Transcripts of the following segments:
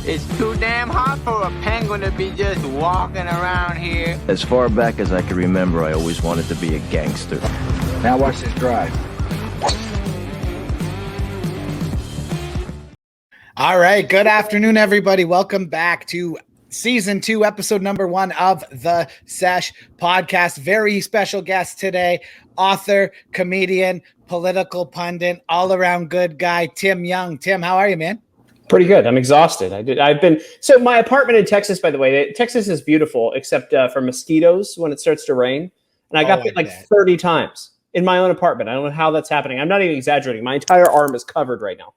It's too damn hot for a penguin to be just walking around here. As far back as I can remember, I always wanted to be a gangster. Now watch this drive. All right. Good afternoon, everybody. Welcome back to Season 2, Episode number 1 of the Sesh Podcast. Very special guest today, author, comedian, political pundit, all-around good guy, Tim Young. Tim, how are you, man? Pretty good. I'm exhausted. So my apartment in Texas, by the way, Texas is beautiful, except for mosquitoes when it starts to rain. And I got bit like 30 times in my own apartment. I don't know how that's happening. I'm not even exaggerating. My entire arm is covered right now.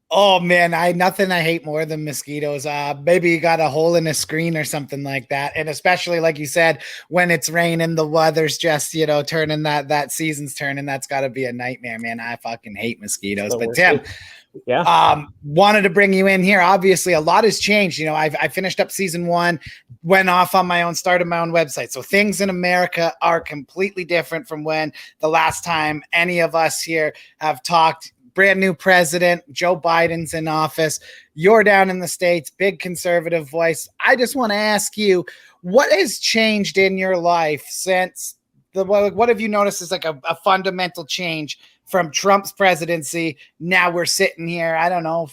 Oh man, nothing I hate more than mosquitoes. Maybe you got a hole in a screen or something like that. And especially like you said, when it's raining, the weather's just, turning that season's turning. That's gotta be a nightmare, man. I fucking hate mosquitoes. But Tim, wanted to bring you in here. Obviously, a lot has changed. I finished up season 1, went off on my own, started my own website. So things in America are completely different from when the last time any of us here have talked. Brand new president, Joe Biden's in office. You're down in the States, big conservative voice. I just want to ask you, what has changed in your life since what have you noticed is like a fundamental change from Trump's presidency? Now we're sitting here, I don't know,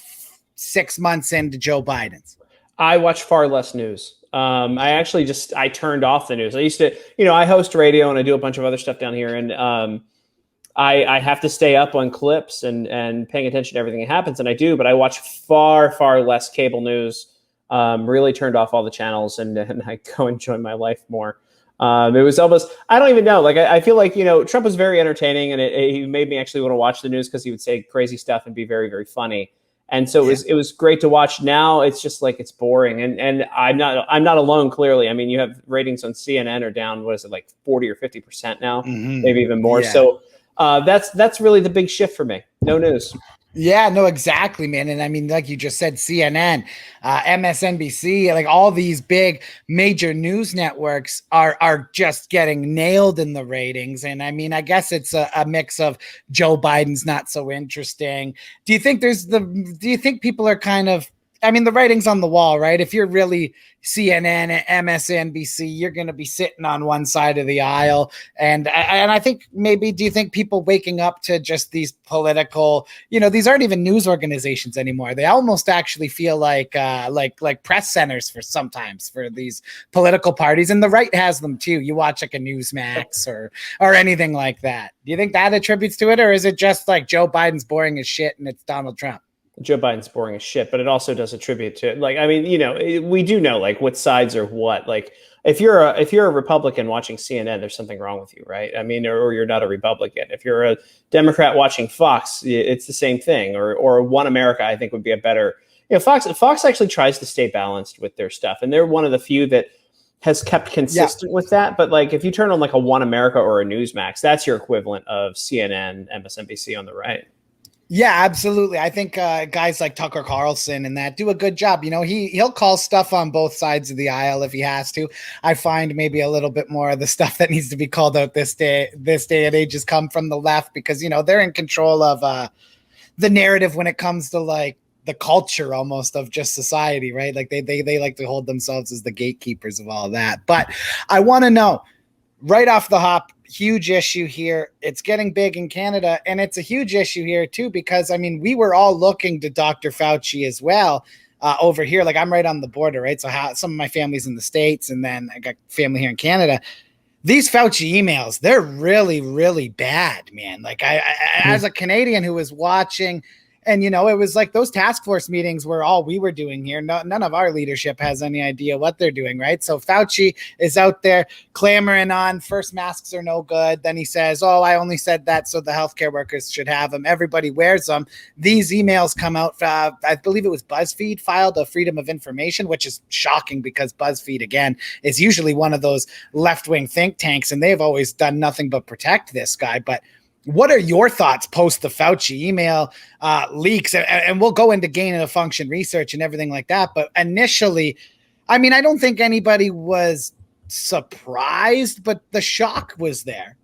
6 months into Joe Biden's. I watch far less news. I turned off the news. I used to, I host radio and I do a bunch of other stuff down here. And I have to stay up on clips and paying attention to everything that happens. And I do, but I watch far, far less cable news, really turned off all the channels and I go enjoy my life more. It was almost, I don't even know. Like, I feel like, Trump was very entertaining and he made me actually want to watch the news because he would say crazy stuff and be very, very funny. And so it was great to watch. Now it's just like, it's boring. And I'm not alone, clearly. I mean, you have ratings on CNN are down, what is it, like 40 or 50% now, maybe even more. Yeah. So that's really the big shift for me. No news. Yeah, no, exactly, man. And I mean, like you just said, CNN, MSNBC, like all these big major news networks are just getting nailed in the ratings. And I mean, I guess it's a mix of Joe Biden's not so interesting. Do you think people are kind of, I mean, the writing's on the wall, right? If you're really CNN, MSNBC, you're going to be sitting on one side of the aisle. And I think maybe, do you think people waking up to just these political, these aren't even news organizations anymore. They almost actually feel like press centers sometimes for these political parties. And the right has them too. You watch like a Newsmax or anything like that. Do you think that attributes to it? Or is it just like Joe Biden's boring as shit and it's Donald Trump? Joe Biden's boring as shit, but it also does attribute to it. Like, I mean, we do know like what sides are what. Like, if you're a Republican watching CNN, there's something wrong with you, right? I mean, or you're not a Republican. If you're a Democrat watching Fox, it's the same thing. Or One America, I think would be a better. Fox actually tries to stay balanced with their stuff, and they're one of the few that has kept consistent with that. But like, if you turn on like a One America or a Newsmax, that's your equivalent of CNN, MSNBC on the right. Yeah, absolutely. I think guys like Tucker Carlson and that do a good job. He'll call stuff on both sides of the aisle if he has to. I find maybe a little bit more of the stuff that needs to be called out this day and age has come from the left because, they're in control of the narrative when it comes to like the culture almost of just society, right? Like they like to hold themselves as the gatekeepers of all that. But I want to know right off the hop, huge issue here. It's getting big in Canada, and it's a huge issue here too because I mean we were all looking to Dr. Fauci as well over here. Like I'm right on the border, right? So some of my family's in the States, and then I got family here in Canada. These Fauci emails, they're really, really bad, man. Like I as a Canadian who was watching. And, it was like those task force meetings were all we were doing here. None of our leadership has any idea what they're doing, right? So Fauci is out there clamoring on first masks are no good. Then he says, I only said that so the healthcare workers should have them. Everybody wears them. These emails come out. I believe it was Buzzfeed filed a Freedom of Information, which is shocking because Buzzfeed, again, is usually one of those left-wing think tanks, and they've always done nothing but protect this guy. But what are your thoughts post the Fauci email leaks? And we'll go into gain of function research and everything like that. But initially, I mean, I don't think anybody was surprised, but the shock was there.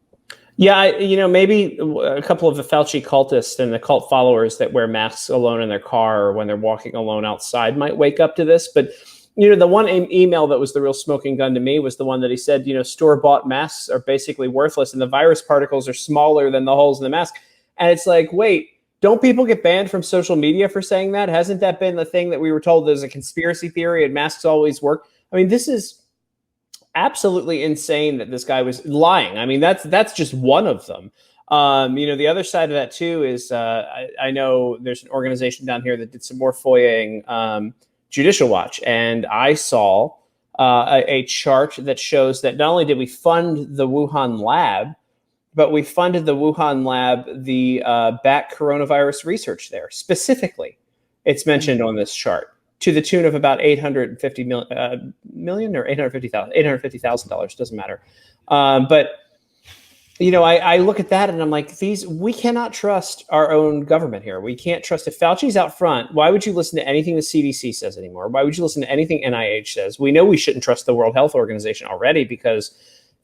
Yeah, maybe a couple of the Fauci cultists and the cult followers that wear masks alone in their car or when they're walking alone outside might wake up to this. But, the one email that was the real smoking gun to me was the one that he said, store-bought masks are basically worthless and the virus particles are smaller than the holes in the mask. And it's like, wait, don't people get banned from social media for saying that? Hasn't that been the thing that we were told there's a conspiracy theory and masks always work? I mean, this is absolutely insane that this guy was lying. I mean, that's just one of them. The other side of that too is I know there's an organization down here that did some more FOIAing, Judicial Watch, and I saw a chart that shows that not only did we fund the Wuhan lab, but we funded the Wuhan lab the bat coronavirus research there specifically. It's mentioned on this chart, to the tune of about $850 million or $850,000, doesn't matter. But I look at that and I'm like, we cannot trust our own government here. We can't trust if Fauci's out front. Why would you listen to anything the CDC says anymore? Why would you listen to anything NIH says? We know we shouldn't trust the World Health Organization already because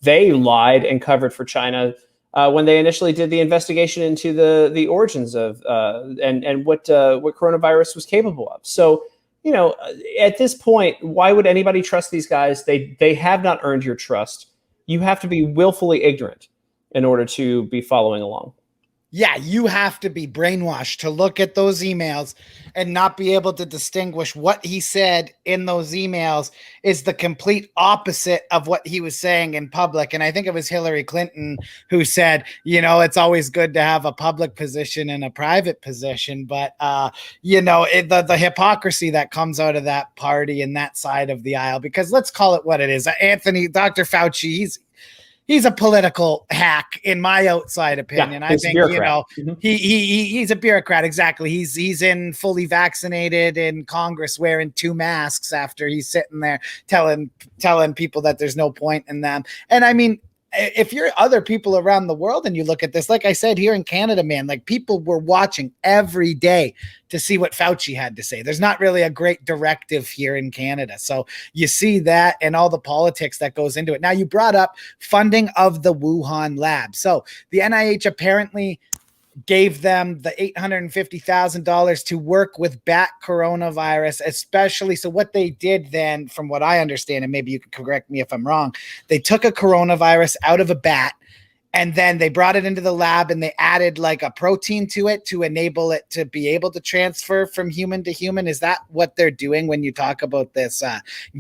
they lied and covered for China when they initially did the investigation into the origins of and what coronavirus was capable of. So, at this point, why would anybody trust these guys? They have not earned your trust. You have to be willfully ignorant in order to be following along. Yeah, you have to be brainwashed to look at those emails and not be able to distinguish what he said in those emails is the complete opposite of what he was saying in public. And I think it was Hillary Clinton who said, it's always good to have a public position and a private position. But, the hypocrisy that comes out of that party and that side of the aisle, because let's call it what it is. Dr. Fauci, he's a political hack, in my outside opinion. Yeah, I think, mm-hmm. he's a bureaucrat. Exactly. He's in fully vaccinated in Congress wearing 2 masks after he's sitting there telling people that there's no point in them. And I mean, if you're other people around the world and you look at this, like I said, here in Canada, man, like people were watching every day to see what Fauci had to say. There's not really a great directive here in Canada. So you see that and all the politics that goes into it. Now, you brought up funding of the Wuhan lab. So the NIH apparently gave them the $850,000 to work with bat coronavirus, especially. So what they did then, from what I understand, and maybe you can correct me if I'm wrong, they took a coronavirus out of a bat and then they brought it into the lab and they added like a protein to it to enable it to be able to transfer from human to human. Is that what they're doing when you talk about this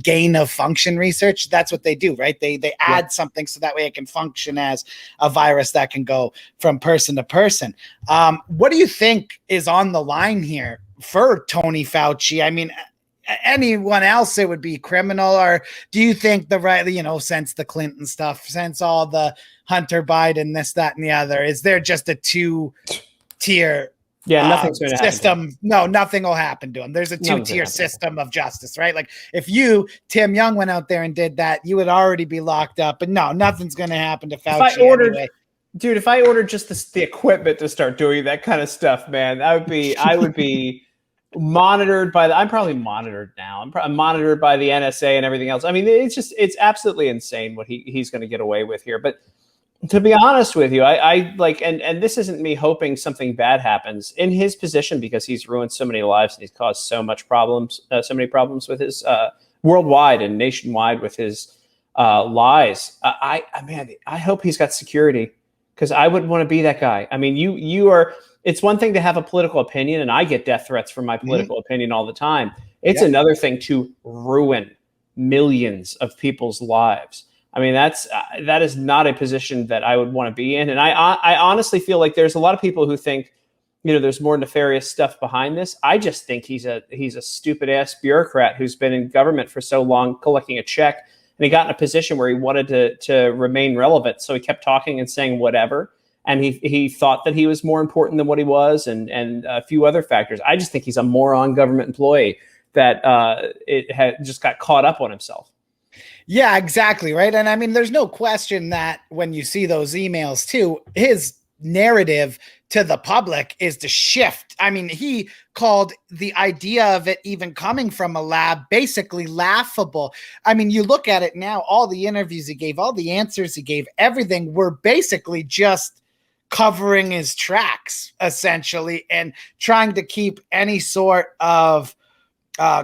gain of function research? That's what they do, right? They add something so that way it can function as a virus that can go from person to person. What do you think is on the line here for Tony Fauci? I mean, anyone else, it would be criminal. Or do you think since the Clinton stuff, since all the Hunter Biden, this, that, and the other, is there just a 2-tier nothing's going to system? No, nothing will happen to him. There's a 2-tier system of justice, right? Like if you, Tim Young, went out there and did that, you would already be locked up. But no, nothing's going to happen to Fauci anyway. Dude, if I ordered just the equipment to start doing that kind of stuff, man, I would be monitored by I'm probably monitored now. I'm monitored by the NSA and everything else. I mean, it's absolutely insane what he's going to get away with here. But to be honest with you, I like, and this isn't me hoping something bad happens in his position, because he's ruined so many lives and he's caused so many problems with his worldwide and nationwide with his lies. I hope he's got security, because I wouldn't want to be that guy. I mean, you are. It's one thing to have a political opinion, and I get death threats from my political opinion all the time. It's another thing to ruin millions of people's lives. I mean, that is not a position that I would want to be in. And I honestly feel like there's a lot of people who think, there's more nefarious stuff behind this. I just think he's a stupid ass bureaucrat who's been in government for so long, collecting a check, and he got in a position where he wanted to remain relevant. So he kept talking and saying whatever. And he thought that he was more important than what he was, and a few other factors. I just think he's a moron government employee that it had just got caught up on himself. Yeah, exactly. Right. And I mean, there's no question that when you see those emails too, his narrative to the public is to shift. I mean, he called the idea of it even coming from a lab basically laughable. I mean, you look at it now, all the interviews he gave, all the answers he gave, everything were basically just covering his tracks, essentially, and trying to keep any sort of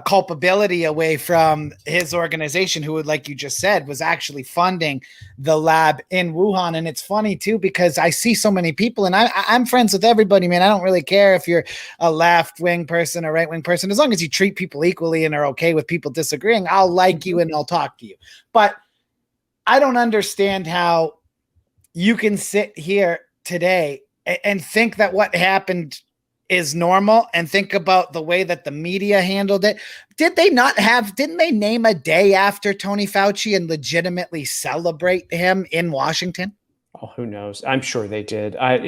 culpability away from his organization, who, like you just said, was actually funding the lab in Wuhan. And it's funny too, because I see so many people, and I'm friends with everybody, man. I don't really care if you're a left-wing person or right-wing person, as long as you treat people equally and are okay with people disagreeing. I'll like you and I'll talk to you. But I don't understand how you can sit here today and think that what happened is normal and think about the way that the media handled it. Didn't they name a day after Tony Fauci and legitimately celebrate him in Washington? Oh, who knows? I'm sure they did. I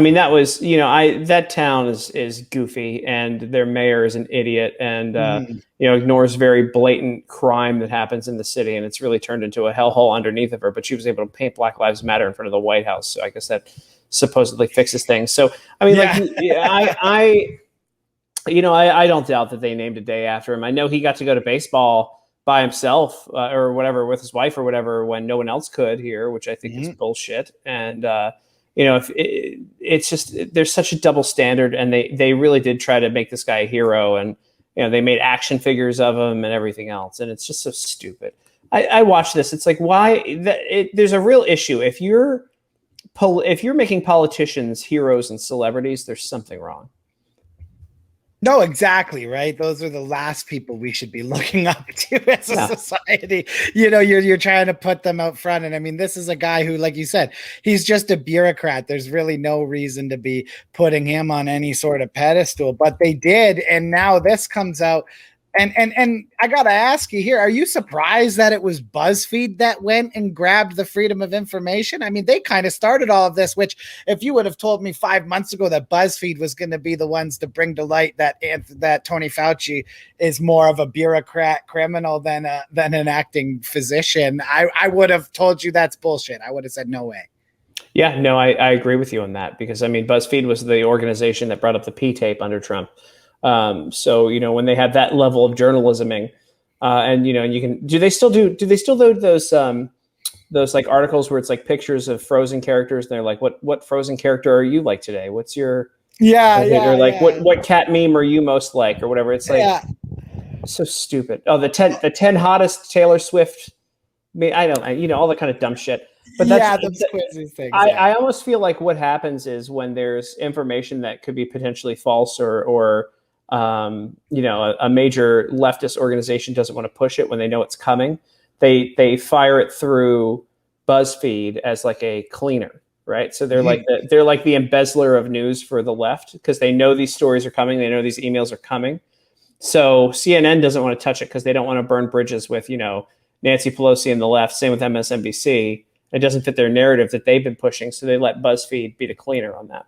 mean, that was, that town is goofy, and their mayor is an idiot, and ignores very blatant crime that happens in the city, and it's really turned into a hellhole underneath of her. But she was able to paint Black Lives Matter in front of the White House, so I guess that supposedly fixes things. So I mean, I don't doubt that they named a day after him. I know he got to go to baseball by himself or whatever with his wife or whatever when no one else could here, which I think is bullshit. And it's just, there's such a double standard, and they really did try to make this guy a hero, and they made action figures of him and everything else, and it's just so stupid. I watch this. It's like, why? There's a real issue. If you're making politicians heroes and celebrities, there's something wrong. No, exactly, right? Those are the last people we should be looking up to as a society. You're trying to put them out front. And I mean, this is a guy who, like you said, he's just a bureaucrat. There's really no reason to be putting him on any sort of pedestal, but they did. And now this comes out. And I got to ask you here, are you surprised that it was Buzzfeed that went and grabbed the Freedom of Information? I mean, they kind of started all of this, which if you would have told me 5 months ago that Buzzfeed was going to be the ones to bring to light that Tony Fauci is more of a bureaucrat criminal than an acting physician, I would have told you that's bullshit. I would have said no way. Yeah, no, I agree with you on that, because I mean, Buzzfeed was the organization that brought up the P tape under Trump. So, when they have that level of journalisming, and you can, do they still do those like articles where it's like pictures of frozen characters, and they're like, what frozen character are you like today? What's your, or like, what cat meme are you most like, or whatever. It's like, so stupid. Oh, the 10 hottest Taylor Swift. I don't, all that kind of dumb shit. But those quizzes things. I almost feel like what happens is when there's information that could be potentially false or a major leftist organization doesn't want to push it when they know it's coming, they fire it through BuzzFeed as like a cleaner, right? So they're like the embezzler of news for the left, because they know these stories are coming, they know these emails are coming. So CNN doesn't want to touch it because they don't want to burn bridges with Nancy Pelosi and the left. Same with MSNBC. It doesn't fit their narrative that they've been pushing, so they let BuzzFeed be the cleaner on that.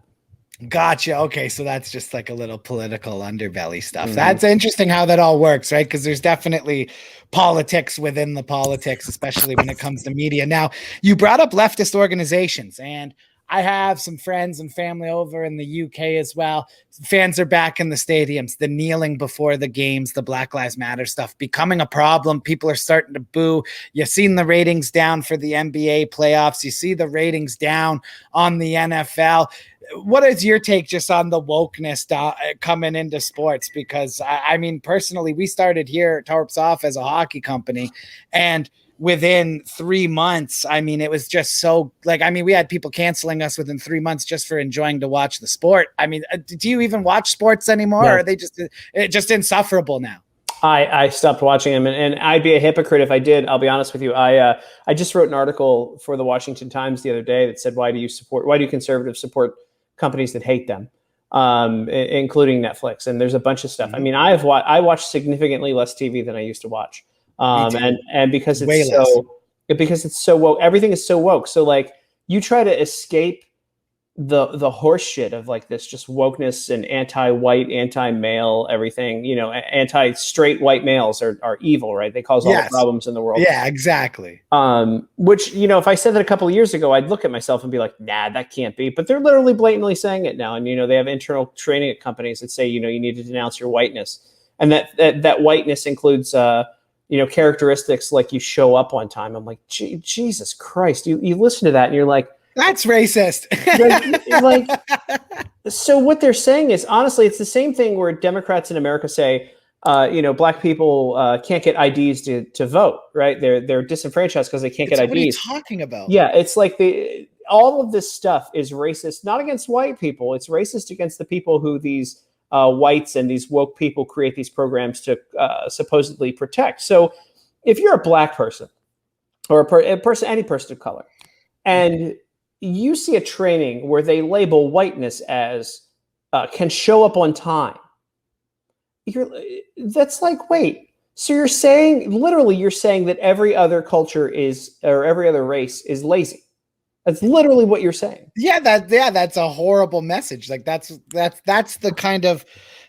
Gotcha. Okay, so that's just like a little political underbelly stuff. That's interesting how that all works, right? Because there's definitely politics within the politics, especially when it comes to media. Now, you brought up leftist organizations, and I have some friends and family over in the UK as well. Fans are back in the stadiums, the kneeling before the games, the Black Lives Matter stuff becoming a problem. People are starting to boo. You've seen the ratings down for the NBA playoffs. You see the ratings down on the NFL. What is your take just on the wokeness coming into sports? Because I mean, personally, we started here at Tarps off as a hockey company, and within 3 months, I mean, it was just so we had people canceling us within 3 months just for enjoying to watch the sport. I mean, do you even watch sports anymore? No. Or are they just insufferable now? I stopped watching them, and I'd be a hypocrite if I did. I'll be honest with you. I just wrote an article for the Washington Times the other day that said, why do conservatives support companies that hate them, including Netflix? And there's a bunch of stuff. I mean, I watch significantly less TV than I used to watch. And because it's so woke, everything is so woke. So like, you try to escape the horse shit of like this just wokeness and anti-white, anti-male, everything, anti-straight white males are evil, right? They cause all the problems in the world. Yeah, exactly. Which, if I said that a couple of years ago, I'd look at myself and be like, nah, that can't be. But they're literally blatantly saying it now. And, they have internal training at companies that say, you need to denounce your whiteness. And that whiteness includes, characteristics like you show up on time. I'm like, Jesus Christ, you listen to that and you're like, that's racist. So what they're saying is, honestly, it's the same thing where Democrats in America say, black people can't get IDs to vote, right? They're disenfranchised because they can't get IDs. What are you talking about? Yeah, it's like all of this stuff is racist, not against white people. It's racist against the people who these whites and these woke people create these programs to supposedly protect. So if you're a black person or any person of color, and you see a training where they label whiteness as can show up on time, that's like, wait, so you're saying that every other culture or every other race is lazy. That's literally what you're saying. Yeah, that's a horrible message. Like that's the kind of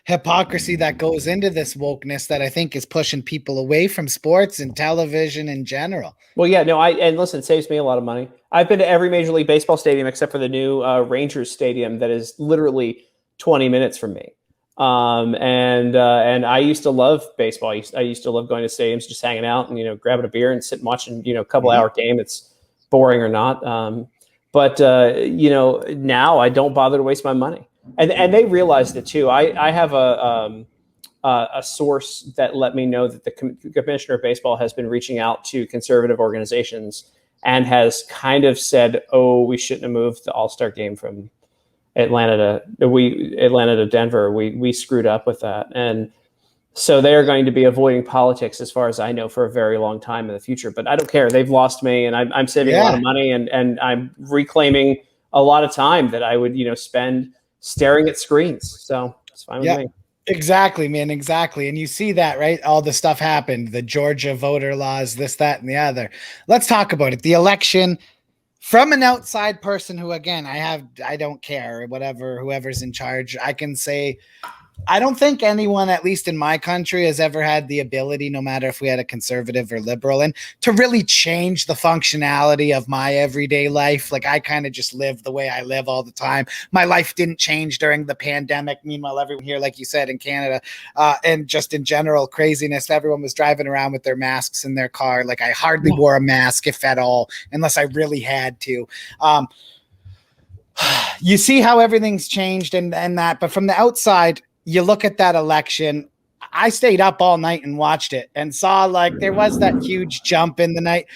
hypocrisy that goes into this wokeness that I think is pushing people away from sports and television in general. Well, yeah, no, and listen, it saves me a lot of money. I've been to every Major League Baseball stadium except for the new Rangers stadium that is literally 20 minutes from me. And I used to love baseball. I used to love going to stadiums, just hanging out and, grabbing a beer and sitting watching, a couple hour game. It's boring or not. But now I don't bother to waste my money. And they realized it too. I have a source that let me know that the commissioner of baseball has been reaching out to conservative organizations and has kind of said, "Oh, we shouldn't have moved the All-Star game from Atlanta to Denver. We screwed up with that." And so they are going to be avoiding politics, as far as I know, for a very long time in the future. But I don't care. They've lost me, and I'm saving a lot of money, and I'm reclaiming a lot of time that I would spend staring at screens. So it's fine with me. Exactly, man. Exactly. And you see that, right? All the stuff happened, the Georgia voter laws, this, that, and the other. Let's talk about it. The election, from an outside person who, again, I don't care, whoever's in charge, I can say, I don't think anyone, at least in my country, has ever had the ability, no matter if we had a conservative or liberal, and to really change the functionality of my everyday life. Like, I kind of just live the way I live all the time. My life didn't change during the pandemic. Meanwhile, everyone here, like you said, in Canada, and just in general craziness, everyone was driving around with their masks in their car. Like, I hardly wore a mask, if at all, unless I really had to. You see how everything's changed and that, but from the outside, you look at that election. I stayed up all night and watched it and saw like there was that huge jump in the night.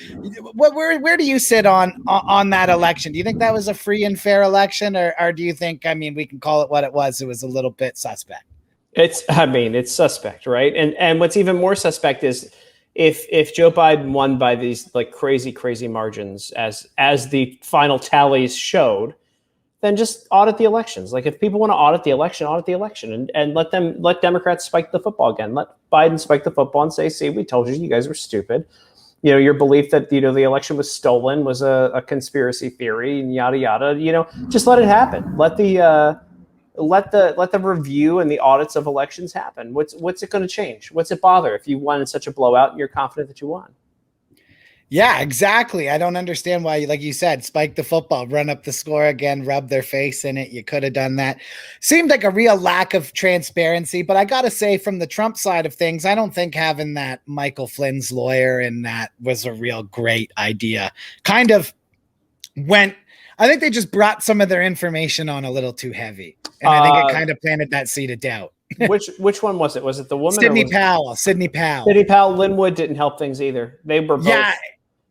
Where do you sit on that election? Do you think that was a free and fair election, or do you think, we can call it what it was? It was a little bit suspect. It's suspect, right? And what's even more suspect is if Joe Biden won by these like crazy margins as the final tallies showed, then just audit the elections. Like, if people want to audit the election and let Democrats spike the football again. Let Biden spike the football and say, "See, we told you guys were stupid. Your belief that, the election was stolen was a conspiracy theory and yada, yada, just let it happen. Let the review and the audits of elections happen. What's it going to change? What's it bother if you won in such a blowout and you're confident that you won?" Yeah, exactly. I don't understand why, like you said, spike the football, run up the score again, rub their face in it. You could have done that. Seemed like a real lack of transparency, but I got to say, from the Trump side of things, I don't think having that Michael Flynn's lawyer in that was a real great idea. I think they just brought some of their information on a little too heavy. And I think it kind of planted that seed of doubt. Which one was it? Was it the woman? Sidney Powell. Sidney Powell. Linwood didn't help things either. They were both. Yeah.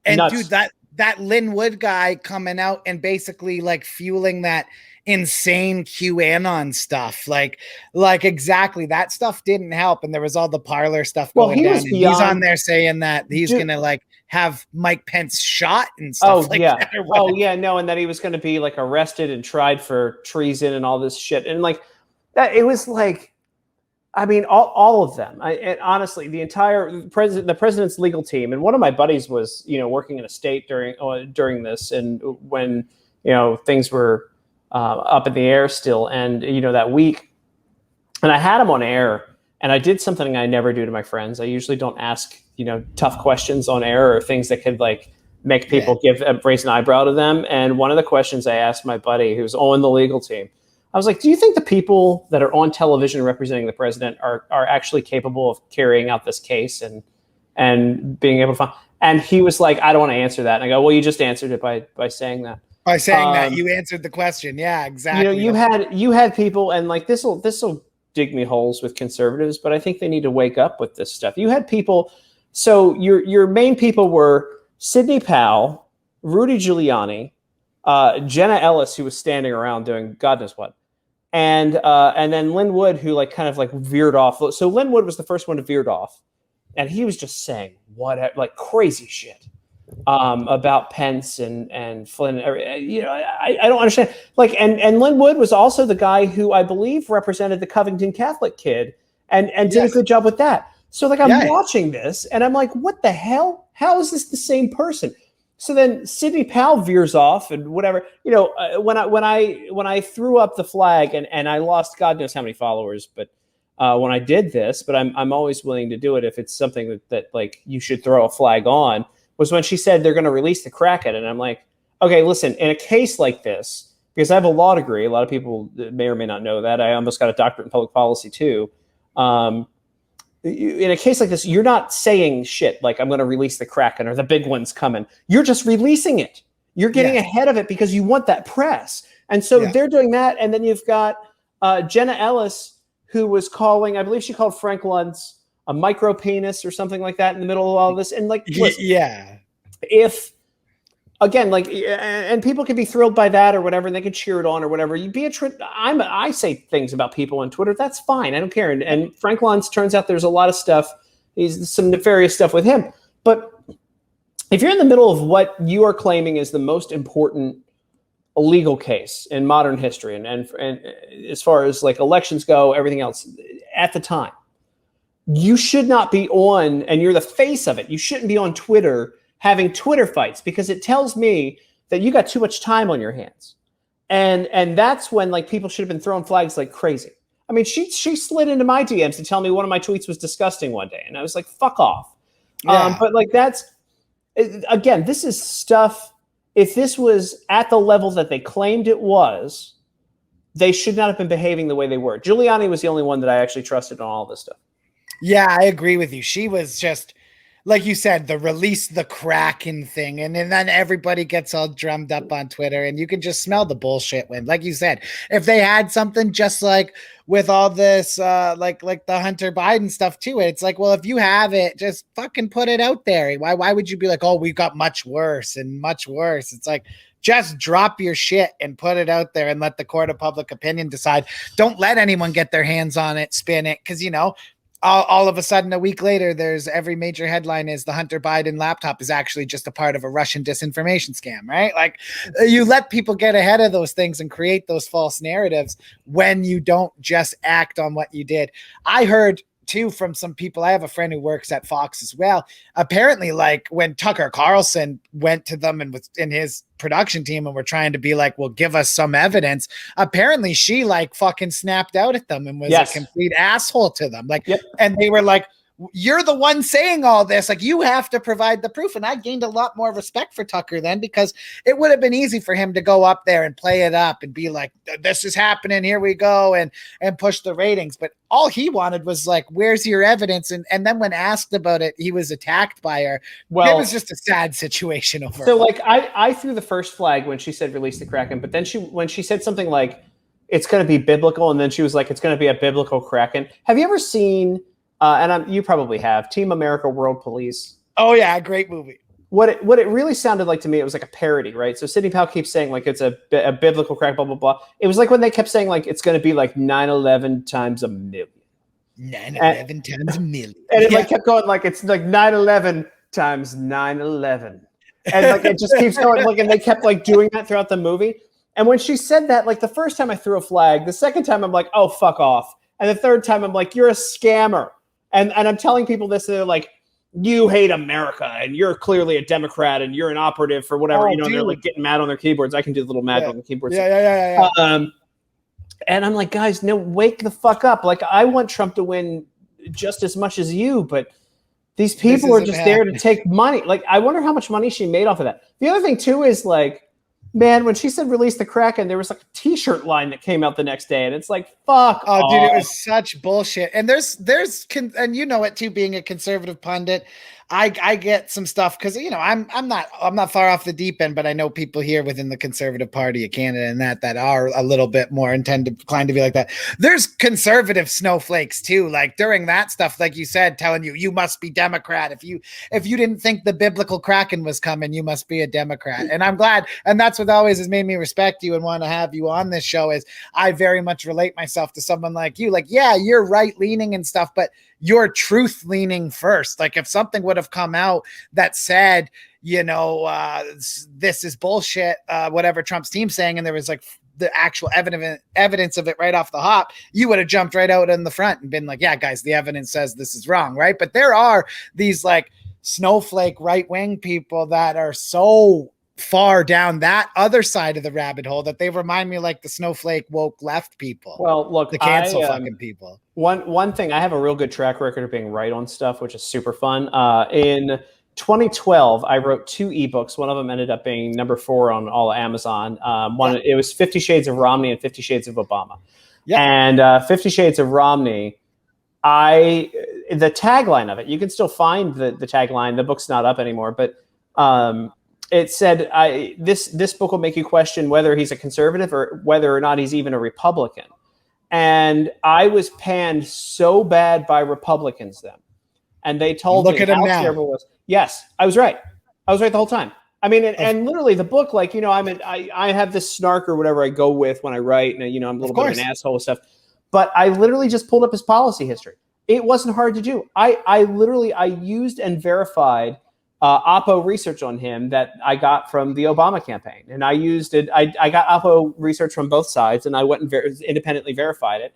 And nuts. Dude, that Linwood guy coming out and basically like fueling that insane QAnon stuff, like exactly, that stuff didn't help. And there was all the parlor stuff going down. And he's on there saying that he's gonna like have Mike Pence shot and stuff that. No, and that he was gonna be like arrested and tried for treason and all this shit. And like that, it was like, all of them. And honestly, the entire the president's legal team. And one of my buddies was, working in a state during this, and when things were up in the air still. And, that week, and I had him on air, and I did something I never do to my friends. I usually don't ask, tough questions on air or things that could make people raise an eyebrow to them. And one of the questions I asked my buddy who's on the legal team, I was like, do you think the people that are on television representing the president are actually capable of carrying out this case and being able to find? And he was like, I don't want to answer that. And I go, well, you just answered it by saying that. By saying that, you answered the question. Yeah, exactly. You had people, and this will dig me holes with conservatives, but I think they need to wake up with this stuff. You had people. So your main people were Sidney Powell, Rudy Giuliani, Jenna Ellis, who was standing around doing God knows what, and then Lynn Wood, who kind of veered off. So Lynn Wood was the first one to veer off, and he was just saying crazy shit about Pence and Flynn. I don't understand. And Lynn Wood was also the guy who I believe represented the Covington Catholic kid and did a good job with that. So I'm watching this and I'm like, what the hell? How is this the same person? So then Sidney Powell veers off and whatever, when I threw up the flag and I lost God knows how many followers, but when I did this, but I'm always willing to do it if it's something that you should throw a flag on, was when she said they're going to release the Kraken. And I'm like, okay, listen, in a case like this, because I have a law degree, a lot of people may or may not know that. I almost got a doctorate in public policy too. In a case like this, you're not saying shit like I'm going to release the Kraken or the big one's coming. You're just releasing it. You're getting ahead of it because you want that press. And so they're doing that. And then you've got Jenna Ellis, who was calling, I believe she called Frank Luntz a micro penis or something like that in the middle of all this. And listen, if again, and people can be thrilled by that or whatever, and they can cheer it on or whatever. I say things about people on Twitter. That's fine. I don't care. And Frank Luntz, turns out there's a lot of stuff. He's some nefarious stuff with him. But if you're in the middle of what you are claiming is the most important legal case in modern history, and as far as elections go, everything else at the time, you should not be on, and you're the face of it. You shouldn't be on Twitter having Twitter fights, because it tells me that you got too much time on your hands. And that's when people should have been throwing flags like crazy. I mean, she slid into my DMs to tell me one of my tweets was disgusting one day. And I was like, fuck off. Yeah. But that's, again, this is stuff. If this was at the level that they claimed it was, they should not have been behaving the way they were. Giuliani was the only one that I actually trusted on all this stuff. Yeah, I agree with you. She was just, like you said, the release the Kraken thing. And then everybody gets all drummed up on Twitter, and you can just smell the bullshit when, like you said, if they had something just like with all this, like the Hunter Biden stuff too, it's like, well, if you have it, just fucking put it out there. Why would you be like, oh, we've got much worse and much worse? It's like, just drop your shit and put it out there and let the court of public opinion decide. Don't let anyone get their hands on it, spin it. Cause all of a sudden, a week later, there's every major headline is the Hunter Biden laptop is actually just a part of a Russian disinformation scam, right? You let people get ahead of those things and create those false narratives when you don't just act on what you did. I heard too from some people. I have a friend who works at Fox as well. Apparently, when Tucker Carlson went to them and was in his production team and were trying to be like, well, give us some evidence. Apparently she fucking snapped out at them and was a complete asshole to them. And they were like, you're the one saying all this. You have to provide the proof. And I gained a lot more respect for Tucker then, because it would have been easy for him to go up there and play it up and be like, this is happening. Here we go. And push the ratings. But all he wanted was where's your evidence? And then when asked about it, he was attacked by her. Well, it was just a sad situation overall. So I threw the first flag when she said release the Kraken, but then when she said something like it's going to be biblical, and then she was like, it's going to be a biblical Kraken. Have you ever seen, you probably have, Team America World Police? Oh yeah, great movie. What it really sounded like to me, it was like a parody, right? So Sidney Powell keeps saying it's a biblical crack, blah, blah, blah. It was like when they kept saying it's going to be 9/11 times a million. 9/11 times a million. And it kept going it's 9/11 times 9/11. And it just keeps going and they kept doing that throughout the movie. And when she said that, the first time I threw a flag, the second time I'm like, oh, fuck off. And the third time I'm like, you're a scammer. And I'm telling people this, and they're like, you hate America and you're clearly a Democrat and you're an operative for whatever, Oh, and they're like getting mad on their keyboards. I can do the little mad on the keyboards. Yeah. And I'm like, guys, no, wake the fuck up. Like, I want Trump to win just as much as you, but these people are just there to take money. Like, I wonder how much money she made off of that. The other thing too is like, man, when she said release the Kraken, there was like a T-shirt line that came out the next day, and it's like, fuck. Oh, dude, it was such bullshit. And and you know it too, being a conservative pundit. I get some stuff because I'm not far off the deep end, but I know people here within the Conservative Party of Canada and that are a little bit more inclined to be like that. There's conservative snowflakes too, like during that stuff, like you said, telling you must be Democrat. If you didn't think the biblical Kraken was coming, you must be a Democrat. And I'm glad, and that's what always has made me respect you and want to have you on this show, is I very much relate myself to someone like you. Like, yeah, you're right leaning and stuff, but you're truth leaning first. Like, if something would have come out that said, this is bullshit, whatever Trump's team's saying, and there was like the actual evidence of it right off the hop, you would have jumped right out in the front and been like, yeah, guys, the evidence says this is wrong, right? But there are these like snowflake right-wing people that are so far down that other side of the rabbit hole that they remind me like the snowflake woke left people. Well, look, the cancel fucking people. One thing, I have a real good track record of being right on stuff, which is super fun. In 2012, I wrote 2 ebooks. One of them ended up being number 4 on all of Amazon. It was 50 Shades of Romney and 50 Shades of Obama. Yeah. And 50 Shades of Romney, the tagline of it, you can still find the tagline. The book's not up anymore, but it said, this book will make you question whether he's a conservative or whether or not he's even a Republican. And I was panned so bad by Republicans then. And they told me how terrible it was. Yes, I was right. I was right the whole time. I mean, and literally the book, like, I have this snark or whatever I go with when I write, and, I'm a little bit of an asshole and stuff. But I literally just pulled up his policy history. It wasn't hard to do. I used and verified Oppo research on him that I got from the Obama campaign. And I used it. I got Oppo research from both sides, and I went and independently verified it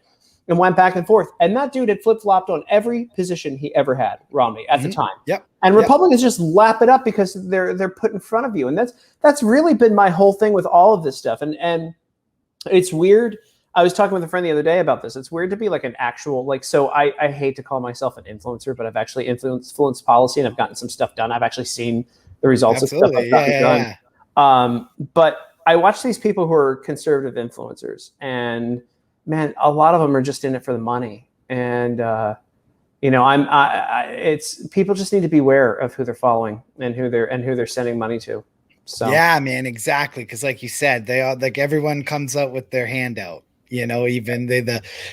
and went back and forth. And that dude had flip-flopped on every position he ever had, Romney, at the time. Yep. And Republicans just lap it up because they're put in front of you. And that's really been my whole thing with all of this stuff. And it's weird. I was talking with a friend the other day about this. It's weird to be like an actual, like, so I hate to call myself an influencer, but I've actually influenced policy and I've gotten some stuff done. I've actually seen the results of stuff I've gotten done. But I watch these people who are conservative influencers, and man, a lot of them are just in it for the money. And, it's people just need to be aware of who they're following and who they're sending money to. So, yeah, man, exactly. Cause like you said, they all, like, everyone comes out with their handout. Even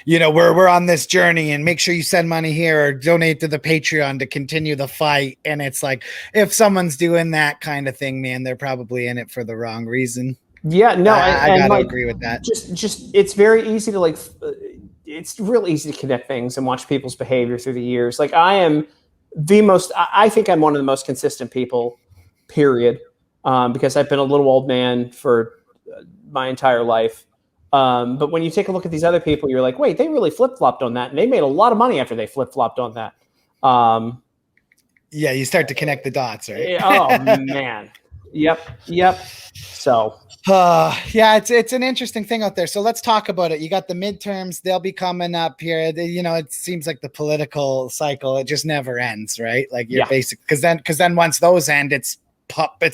we're on this journey and make sure you send money here or donate to the Patreon to continue the fight. And it's like, if someone's doing that kind of thing, man, they're probably in it for the wrong reason. Yeah, no, I gotta agree with that. Just it's very easy to it's real easy to connect things and watch people's behavior through the years. Like, I think I'm one of the most consistent people, period. Because I've been a little old man for my entire life. But when you take a look at these other people, you're like, wait, they really flip-flopped on that. And they made a lot of money after they flip-flopped on that. Yeah, you start to connect the dots, right? Oh, man. Yep. So. Yeah, it's an interesting thing out there. So let's talk about it. You got the midterms. They'll be coming up here. It seems like the political cycle, it just never ends, right? Like, you're because then once those end, it's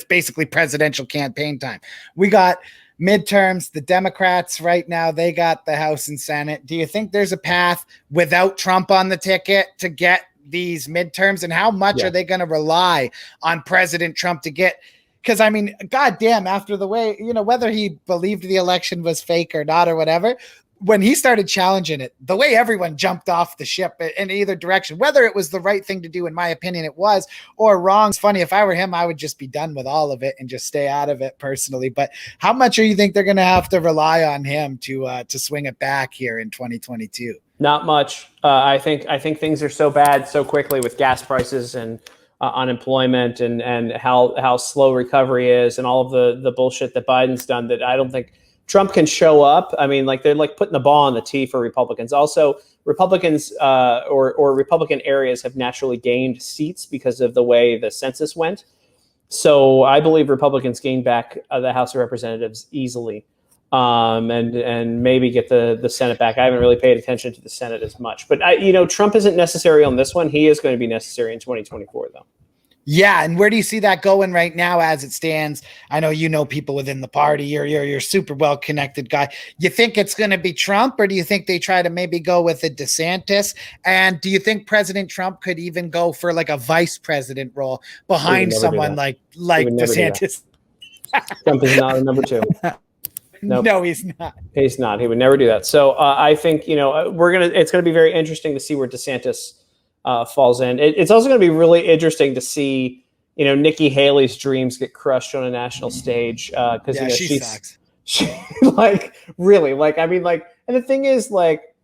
basically presidential campaign time. We got midterms. The Democrats right now, they got the House and Senate. Do you think there's a path without Trump on the ticket to get these midterms? And how much are they going to rely on President Trump to get? Because, I mean, goddamn, after the way, whether he believed the election was fake or not or whatever, when he started challenging it, the way everyone jumped off the ship in either direction, whether it was the right thing to do, in my opinion, it was, or wrong. It's funny. If I were him, I would just be done with all of it and just stay out of it personally. But how much do you think they're going to have to rely on him to swing it back here in 2022? Not much. I think things are so bad so quickly with gas prices and unemployment and how slow recovery is and all of the bullshit that Biden's done, that I don't think Trump can show up. I mean, like they're like putting the ball on the tee for Republicans. Also, Republicans or Republican areas have naturally gained seats because of the way the census went. So I believe Republicans gain back the House of Representatives easily, and maybe get the Senate back. I haven't really paid attention to the Senate as much, but Trump isn't necessary on this one. He is going to be necessary in 2024, though. Yeah, and where do you see that going right now as it stands? I know you know people within the party. You're super well connected guy. You think it's going to be Trump, or do you think they try to maybe go with a DeSantis? And do you think President Trump could even go for like a vice president role behind someone like DeSantis? Trump is not a number two. Nope. No, he's not. He's not. He would never do that. So I think it's going to be very interesting to see where DeSantis falls in. It's also going to be really interesting to see, Nikki Haley's dreams get crushed on a national stage because she sucks. And the thing is, like,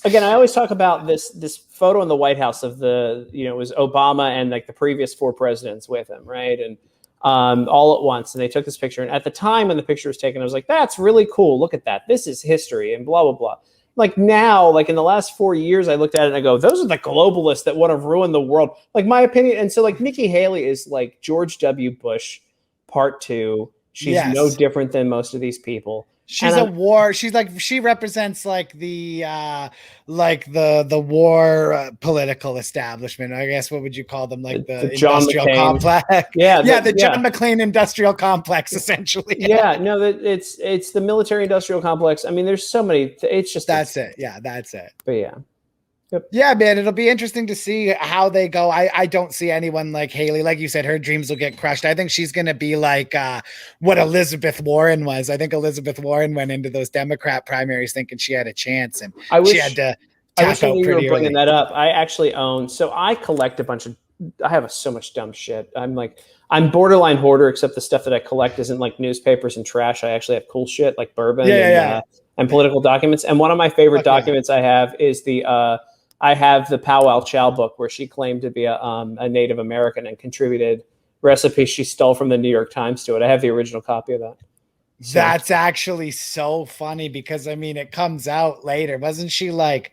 again, I always talk about this photo in the White House of it was Obama and like the previous 4 presidents with him, right? And all at once, and they took this picture. And at the time when the picture was taken, I was like, "That's really cool. Look at that. This is history." And blah blah blah. Like now, like in the last 4 years, I looked at it and I go, those are the globalists that want to ruin the world. Like my opinion. And so like Nikki Haley is like George W. Bush part 2. She's no different than most of these people. She's she represents like the war political establishment. I guess, what would you call them? Like the industrial complex. The John McClane industrial complex, essentially. It's the military industrial complex. I mean, there's so many. It's just that's it. Yeah, that's it. But yeah. Yep. Yeah, man, it'll be interesting to see how they go. I don't see anyone like Haley. Like you said, her dreams will get crushed. I think she's going to be like what Elizabeth Warren was. I think Elizabeth Warren went into those Democrat primaries thinking she had a chance, and she had to tap out pretty early. You were bringing that up. I actually own. So I collect a bunch of. I have so much dumb shit. I'm borderline hoarder, except the stuff that I collect isn't like newspapers and trash. I actually have cool shit like bourbon and political documents. And one of my favorite documents I have is I have the Powwow Chow book, where she claimed to be a Native American and contributed recipes she stole from the New York Times to it. I have the original copy of that. So. That's actually so funny because, I mean, it comes out later. Wasn't she like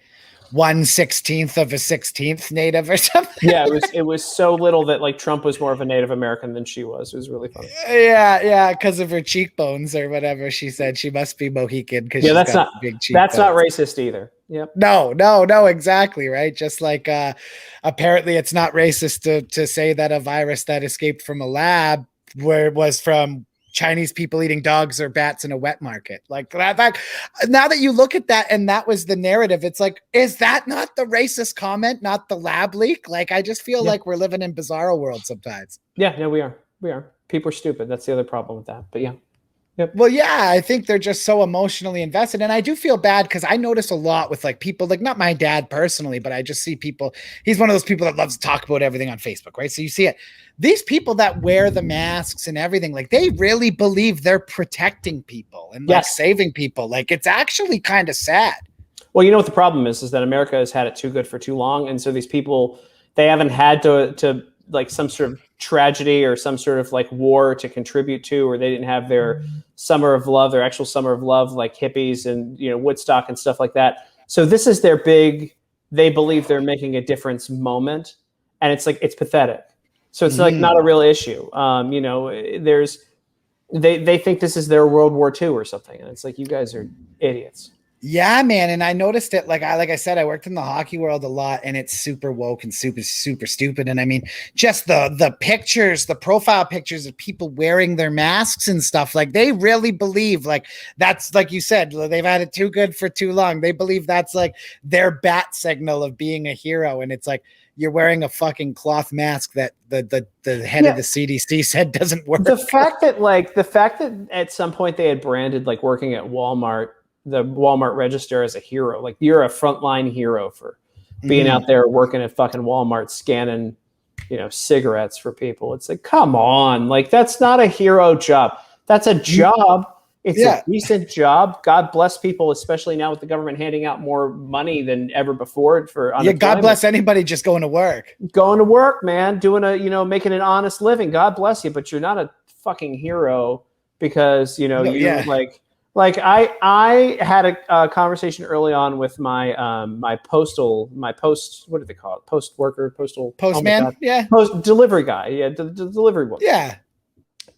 1/16 of a 16th Native or something? Yeah, it was so little that like Trump was more of a Native American than she was. It was really funny. Yeah, because of her cheekbones or whatever. She said she must be Mohican because that's not big cheekbones. That's not racist either. Yep. No, exactly, right? Just like apparently it's not racist to say that a virus that escaped from a lab was from Chinese people eating dogs or bats in a wet market. Like that, now that you look at that and that was the narrative, it's like, is that not the racist comment, not the lab leak? Like, I just feel like we're living in bizarro world sometimes. Yeah, no, we are. People are stupid. That's the other problem with that. But yeah. Yep. Well, yeah, I think they're just so emotionally invested. And I do feel bad because I notice a lot with like people, like not my dad personally, but I just see people. He's one of those people that loves to talk about everything on Facebook, right? So you see it. These people that wear the masks and everything, like they really believe they're protecting people and like saving people. Like it's actually kind of sad. Well, you know what the problem is that America has had it too good for too long. And so these people, they haven't had to like some sort of tragedy or some sort of like war to contribute to, or they didn't have their summer of love, their actual summer of love, like hippies and, Woodstock and stuff like that. So this is their big, they believe they're making a difference moment. And it's like, it's pathetic. So it's like not a real issue. They think this is their World War II or something. And it's like, you guys are idiots. Yeah, man. And I noticed it. Like I said, I worked in the hockey world a lot, and it's super woke and super stupid. And I mean, just the pictures, the profile pictures of people wearing their masks and stuff, like they really believe like that's, like you said, they've had it too good for too long. They believe that's like their bat signal of being a hero. And it's like, you're wearing a fucking cloth mask that the head of the CDC said doesn't work. The fact that at some point they had branded like working at Walmart, the Walmart register, as a hero, like you're a frontline hero for being out there working at fucking Walmart scanning, cigarettes for people. It's like, come on, like that's not a hero job. That's a job. It's a decent job. God bless people, especially now with the government handing out more money than ever before for unemployment. God bless anybody just going to work. Going to work, man, doing making an honest living. God bless you, but you're not a fucking hero because, you're like Like I had a conversation early on with my what do they call it? Post worker, postal Postman, post delivery guy, the delivery woman. Yeah.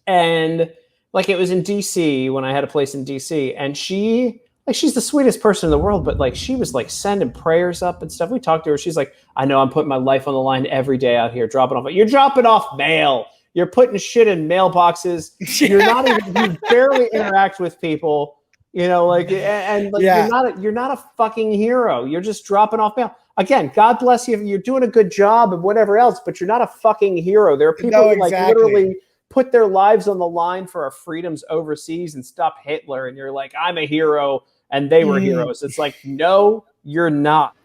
And like it was in DC when I had a place in DC, and she's the sweetest person in the world, but like she was like sending prayers up and stuff. We talked to her. She's like, I know I'm putting my life on the line every day out here, dropping off. You're dropping off mail. You're putting shit in mailboxes. You're not even. You barely interact with people. You know, like you're not a fucking hero. You're just dropping off mail. Again, God bless you. You're doing a good job and whatever else, but you're not a fucking hero. There are people who like literally put their lives on the line for our freedoms overseas and stop Hitler. And you're like, I'm a hero, and they were heroes. It's like, no, you're not.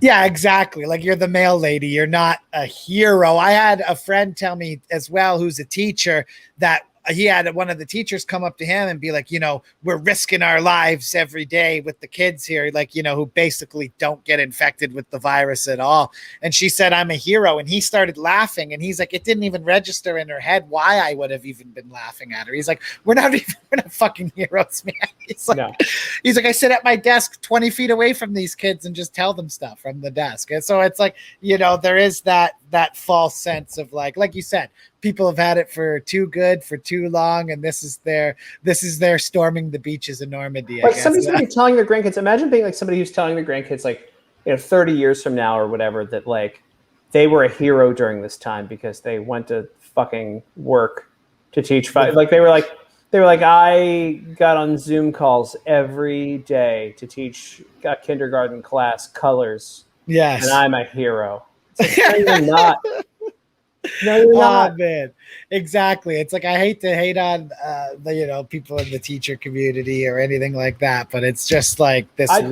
Yeah, exactly. Like you're the mail lady. You're not a hero. I had a friend tell me as well, who's a teacher, that he had one of the teachers come up to him and be like, you know, we're risking our lives every day with the kids here, like, you know, who basically don't get infected with the virus at all. And she said, I'm a hero. And he started laughing, and he's like, it didn't even register in her head why I would have even been laughing at her. He's like, we're not fucking heroes, man. He's like, He's like, I sit at my desk 20 feet away from these kids and just tell them stuff from the desk. And so it's like, you know, there is that false sense of like you said, people have had it for too good for too long, and this is their storming the beaches in Normandy. Like somebody's gonna be telling their grandkids. Imagine being like somebody who's telling their grandkids, like, you know, 30 years from now or whatever, that like they were a hero during this time because they went to fucking work to teach. Like they were like, I got on Zoom calls every day to teach a kindergarten class colors. Yes, and I'm a hero. It's like, no, you're not. No, you're not. Oh, man. Exactly. It's like, I hate to hate on the, you know, people in the teacher community or anything like that, but it's just like this we're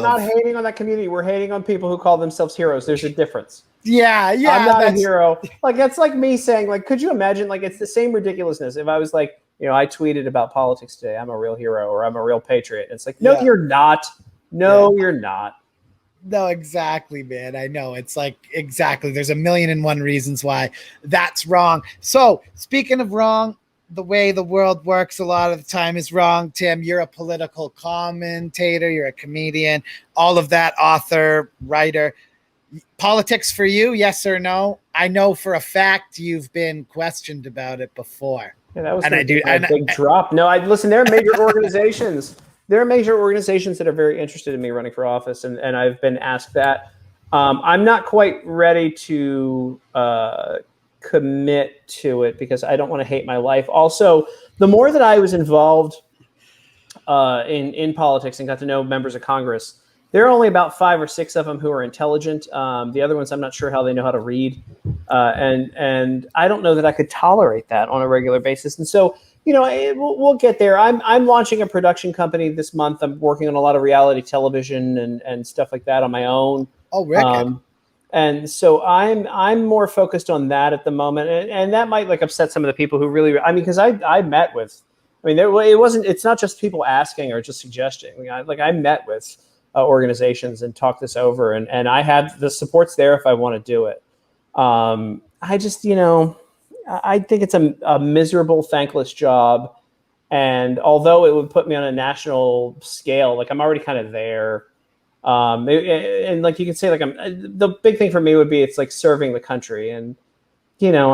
not hating on that community. We're hating on people who call themselves heroes. There's a difference. Yeah. I'm not a hero. Like, that's like me saying, like, could you imagine, like, it's the same ridiculousness if I was like, you know, I tweeted about politics today, I'm a real hero, or I'm a real patriot. It's like, no, you're not. No, you're not. No, exactly, man. I know. It's like, exactly. There's 1,000,001 reasons why that's wrong. So speaking of wrong, the way the world works a lot of the time is wrong. Tim, you're a political commentator. You're a comedian, all of that, author, writer. Politics for you, yes or no? I know for a fact you've been questioned about it before. Yeah, that was a big drop. No, listen, there are major organizations. There are major organizations that are very interested in me running for office, and I've been asked that. I'm not quite ready to commit to it because I don't want to hate my life. Also, the more that I was involved in politics and got to know members of Congress, there are only about 5 or 6 of them who are intelligent. The other ones, I'm not sure how they know how to read, and I don't know that I could tolerate that on a regular basis. And so, you know, we'll get there. I'm launching a production company this month. I'm working on a lot of reality television and stuff like that on my own. Oh, Rick. And so I'm more focused on that at the moment, and that might like upset some of the people who really. I mean, because I met with. I mean, it's not just people asking or just suggesting. I met with organizations and talked this over, and I have the supports there if I want to do it. I just, you know. I think it's a miserable, thankless job. And although it would put me on a national scale, like I'm already kind of there. And like you could say, like the big thing for me would be it's like serving the country. And, you know,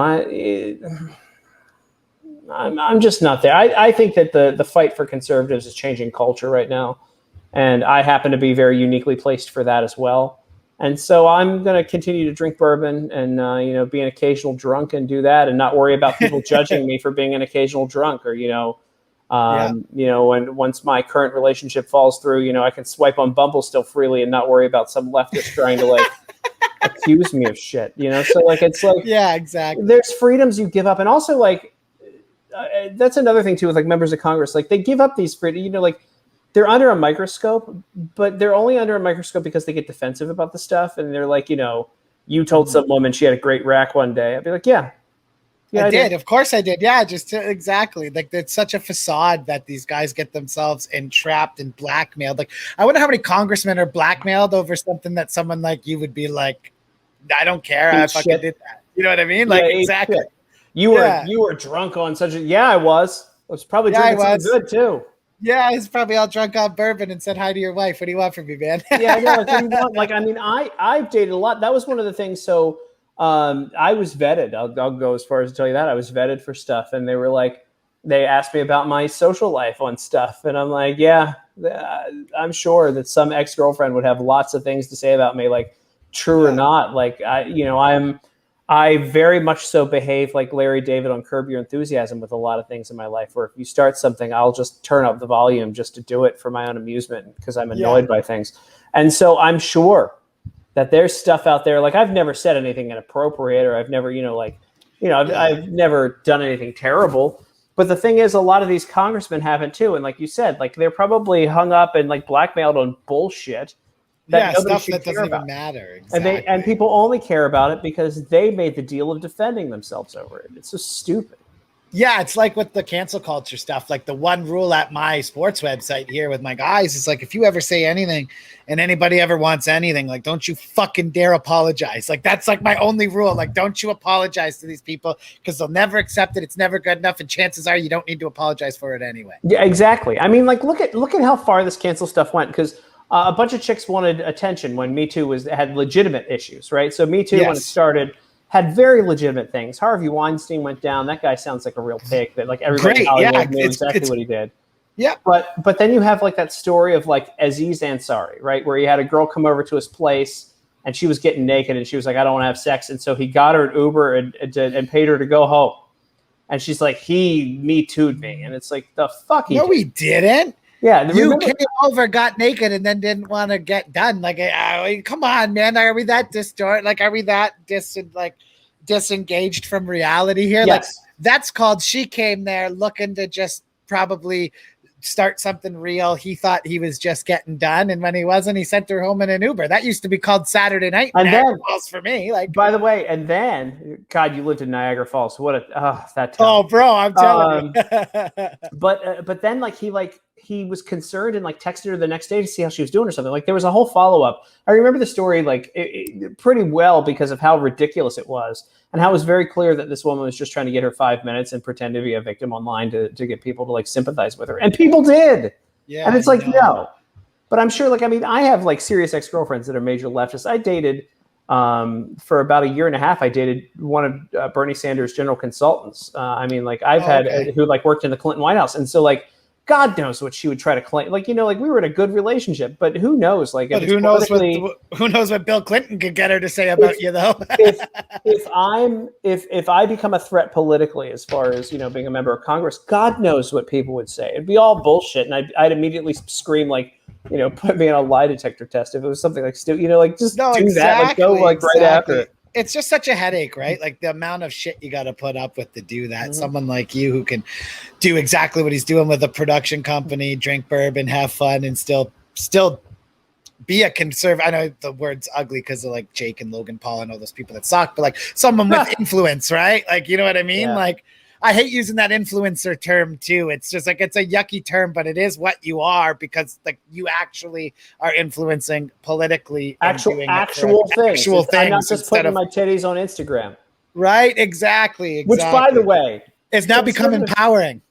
I'm just not there. I think that the fight for conservatives is changing culture right now. And I happen to be very uniquely placed for that as well. And so I'm going to continue to drink bourbon and, you know, be an occasional drunk and do that and not worry about people judging me for being an occasional drunk or, you know, and once my current relationship falls through, you know, I can swipe on Bumble still freely and not worry about some leftist trying to like accuse me of shit, you know? So like, it's like, yeah, exactly. There's freedoms you give up. And also like, that's another thing too, with like members of Congress, like they give up these freedoms, you know, like, they're under a microscope, but they're only under a microscope because they get defensive about the stuff. And they're like, you know, you told some woman she had a great rack one day. I'd be like, yeah, I did. Of course I did. Yeah, exactly. Like it's such a facade that these guys get themselves entrapped and blackmailed. Like I wonder how many congressmen are blackmailed over something that someone like you would be like, I don't care. I fucking did that. You know what I mean? Like exactly. You were drunk on such a, I was. Was probably drinking something good too. Yeah, he's probably all drunk on bourbon and said hi to your wife. What do you want from me, man? Yeah, I know. Like, what do you want? Like, I mean, I've dated a lot. That was one of the things. So I was vetted. I'll go as far as to tell you that. I was vetted for stuff. And they were like, they asked me about my social life on stuff. And I'm like, yeah, I'm sure that some ex-girlfriend would have lots of things to say about me, like true or not. Like, I very much so behave like Larry David on Curb Your Enthusiasm with a lot of things in my life, where if you start something, I'll just turn up the volume just to do it for my own amusement because I'm annoyed by things. And so I'm sure that there's stuff out there. Like, I've never said anything inappropriate, or I've never, I've never done anything terrible. But the thing is, a lot of these congressmen haven't too. And like you said, like, they're probably hung up and like blackmailed on bullshit. Stuff that doesn't even matter. Exactly. And people only care about it because they made the deal of defending themselves over it. It's so stupid. Yeah, it's like with the cancel culture stuff. Like, the one rule at my sports website here with my guys is like, if you ever say anything and anybody ever wants anything, like, don't you fucking dare apologize. Like, that's like my only rule. Like, don't you apologize to these people, because they'll never accept it. It's never good enough, and chances are you don't need to apologize for it anyway. Yeah, exactly. I mean, like, look at how far this cancel stuff went, because a bunch of chicks wanted attention when Me Too had legitimate issues, right? So Me Too, when it started, had very legitimate things. Harvey Weinstein went down. That guy sounds like a real pig, but like everybody in Hollywood knew exactly what he did. Yeah. But then you have like that story of like Aziz Ansari, right? Where he had a girl come over to his place and she was getting naked and she was like, I don't want to have sex. And so he got her an Uber and paid her to go home. And she's like, he Me Too'd me. And it's like, the fuck he No, did. he didn't. Yeah, you came over, got naked, and then didn't want to get done. Like, come on, man. Are we that distorted? Like, are we that disengaged from reality here? Yes. Like, that's called, she came there looking to just probably start something real. He thought he was just getting done, and when he wasn't, he sent her home in an Uber. That used to be called Saturday Night Niagara Falls for me. Like, by the way, and then, God, you lived in Niagara Falls. What that time. Oh, bro, I'm telling you. But then he was concerned and like texted her the next day to see how she was doing or something. Like, there was a whole follow-up. I remember the story like pretty well because of how ridiculous it was and how it was very clear that this woman was just trying to get her 5 minutes and pretend to be a victim online to get people to like sympathize with her. And people did. Yeah. And it's like, no. But I'm sure, like, I mean, I have like serious ex-girlfriends that are major leftists. I dated for about a year and a half. I dated one of Bernie Sanders' general consultants. I mean, like, I've had who like worked in the Clinton White House. And so like, God knows what she would try to claim. Like, like we were in a good relationship, but who knows? Like, who knows what Bill Clinton could get her to say about you, though? if I become a threat politically, as far as being a member of Congress, God knows what people would say. It'd be all bullshit, and I'd immediately scream like, put me on a lie detector test if it was something like stupid. Like, just do that. Like, go like right after it. It's just such a headache, right? Like, the amount of shit you got to put up with to do that. Mm-hmm. Someone like you who can do exactly what he's doing with a production company, drink bourbon, have fun, and still be a conservative. I know the word's ugly because of like Jake and Logan Paul and all those people that suck, but like someone with influence, right? Like, you know what I mean? Yeah. Like, I hate using that influencer term too. It's just like, it's a yucky term, but it is what you are, because like you actually are influencing politically. Actual things. I'm not just putting my titties on Instagram. Right. Exactly. Which, by the way, it's now become empowering.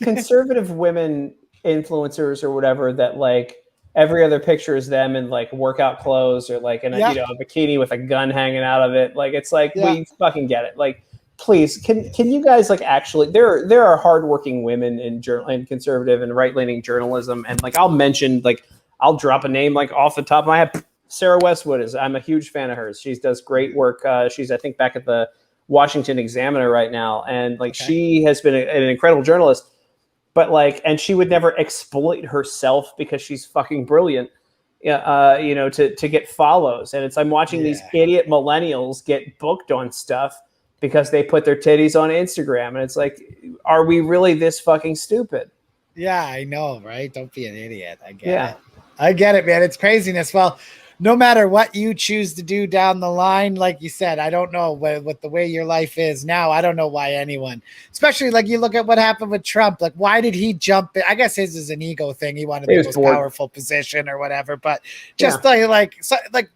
Conservative women influencers or whatever that like every other picture is them in like workout clothes or like in a, a bikini with a gun hanging out of it. Like, it's like, we fucking get it. Like, please, can you guys like actually? There are hardworking women in conservative and right leaning journalism, and like I'll drop a name like off the top of my head. Sarah Westwood I'm a huge fan of hers. She does great work. She's I think back at the Washington Examiner right now, and like she has been an incredible journalist. But like, and she would never exploit herself because she's fucking brilliant. To get follows, and I'm watching these idiot millennials get booked on stuff because they put their titties on Instagram. And it's like, are we really this fucking stupid? Yeah, I know, right? Don't be an idiot. I get it. I get it, man. It's craziness. Well, no matter what you choose to do down the line, like you said, I don't know what the way your life is now. I don't know why anyone, especially like you look at what happened with Trump. Like, why did he jump in? I guess his is an ego thing. He wanted the most powerful position or whatever. But just like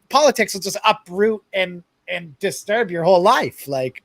politics will just uproot and disturb your whole life. Like,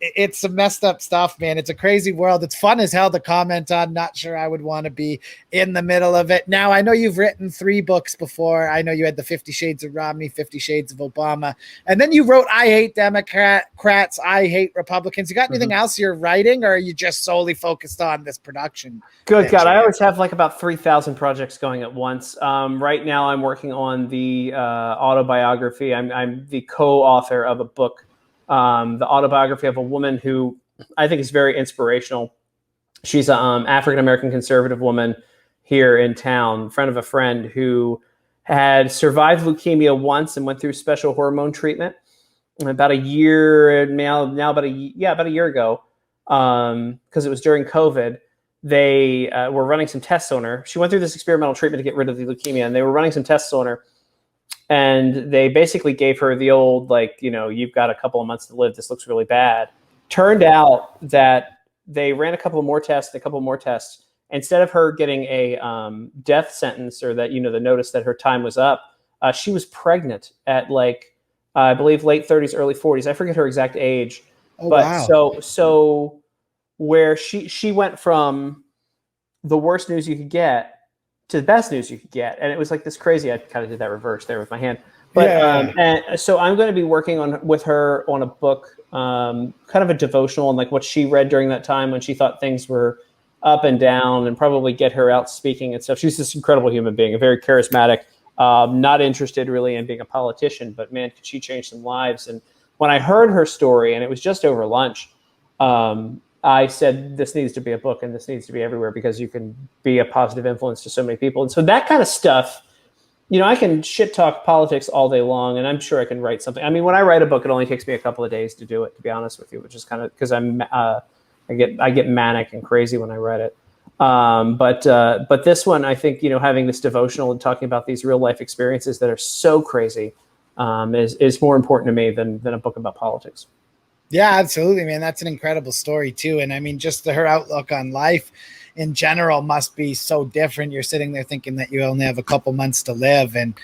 it's some messed up stuff, man. It's a crazy world. It's fun as hell to comment on. Not sure I would want to be in the middle of it. Now, I know you've written 3 books before. I know you had the 50 Shades of Romney, 50 Shades of Obama. And then you wrote I Hate Democrats, I Hate Republicans. You got anything else you're writing, or are you just solely focused on this production? Good God, I always have like about 3,000 projects going at once. Right now I'm working on the autobiography. I'm the co-author of a book, the autobiography of a woman who I think is very inspirational. She's an African-American conservative woman here in town, friend of a friend who had survived leukemia once and went through special hormone treatment about a year about a year ago, because it was during COVID. They were running some tests on her. She went through this experimental treatment to get rid of the leukemia, and they were running some tests on her. And they basically gave her the old, like, you've got a couple of months to live. This looks really bad. Turned out that they ran a couple more tests. Instead of her getting a death sentence, or that, the notice that her time was up, she was pregnant at I believe late 30s, early 40s. I forget her exact age. Oh, but wow. So where she went from the worst news you could get to the best news you could get. And it was like this crazy, I kind of did that reverse there with my hand. But and so I'm going to be working with her on a book, kind of a devotional on like what she read during that time when she thought things were up and down, and probably get her out speaking and stuff. She's this incredible human being, a very charismatic, not interested really in being a politician, but man, could she change some lives. And when I heard her story, and it was just over lunch, I said, this needs to be a book, and this needs to be everywhere, because you can be a positive influence to so many people. And so that kind of stuff, I can shit talk politics all day long, and I'm sure I can write something. I mean, when I write a book, it only takes me a couple of days to do it, to be honest with you, which is kind of because I get manic and crazy when I write it. But this one, I think, having this devotional and talking about these real life experiences that are so crazy is more important to me than a book about politics. Yeah, absolutely, man. That's an incredible story too. And I mean, just her outlook on life in general must be so different. You're sitting there thinking that you only have a couple months to live, and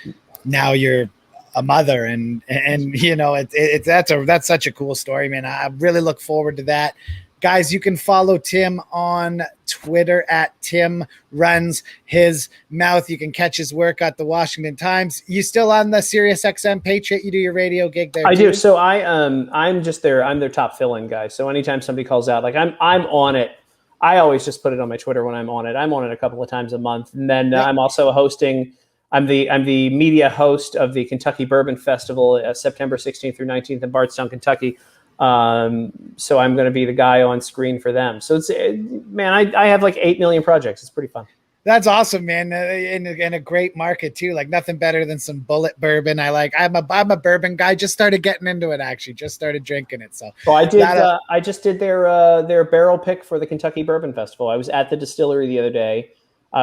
now you're a mother, and that's such a cool story, man. I really look forward to that. Guys, you can follow Tim on Twitter at Tim Runs His Mouth. You can catch his work at the Washington Times. You still on the Sirius XM Patriot? You do your radio gig there? I do. So I'm just there. I'm their top fill-in guy. So anytime somebody calls out, like I'm on it. I always just put it on my Twitter when I'm on it. I'm on it a couple of times a month, and then I'm also hosting. I'm the media host of the Kentucky Bourbon Festival, September 16th through 19th in Bardstown, Kentucky. So I'm going to be the guy on screen for them. So it's, man, I have like 8 million projects. It's pretty fun. That's awesome, man. In a great market too. Like nothing better than some bullet bourbon. I'm a bourbon guy. Just started getting into it. Actually, just started drinking it. So I just did their barrel pick for the Kentucky Bourbon Festival. I was at the distillery the other day,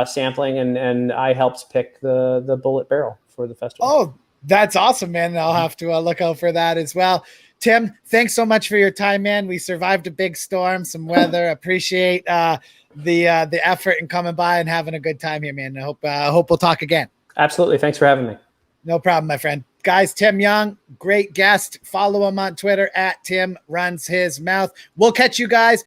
sampling, and I helped pick the bullet barrel for the festival. Oh, that's awesome, man. I'll have to look out for that as well. Tim, thanks so much for your time, man. We survived a big storm, some weather. Appreciate the effort and coming by and having a good time here, man. I hope we'll talk again. Absolutely. Thanks for having me. No problem, my friend. Guys, Tim Young, great guest. Follow him on Twitter at Tim Runs His Mouth. We'll catch you guys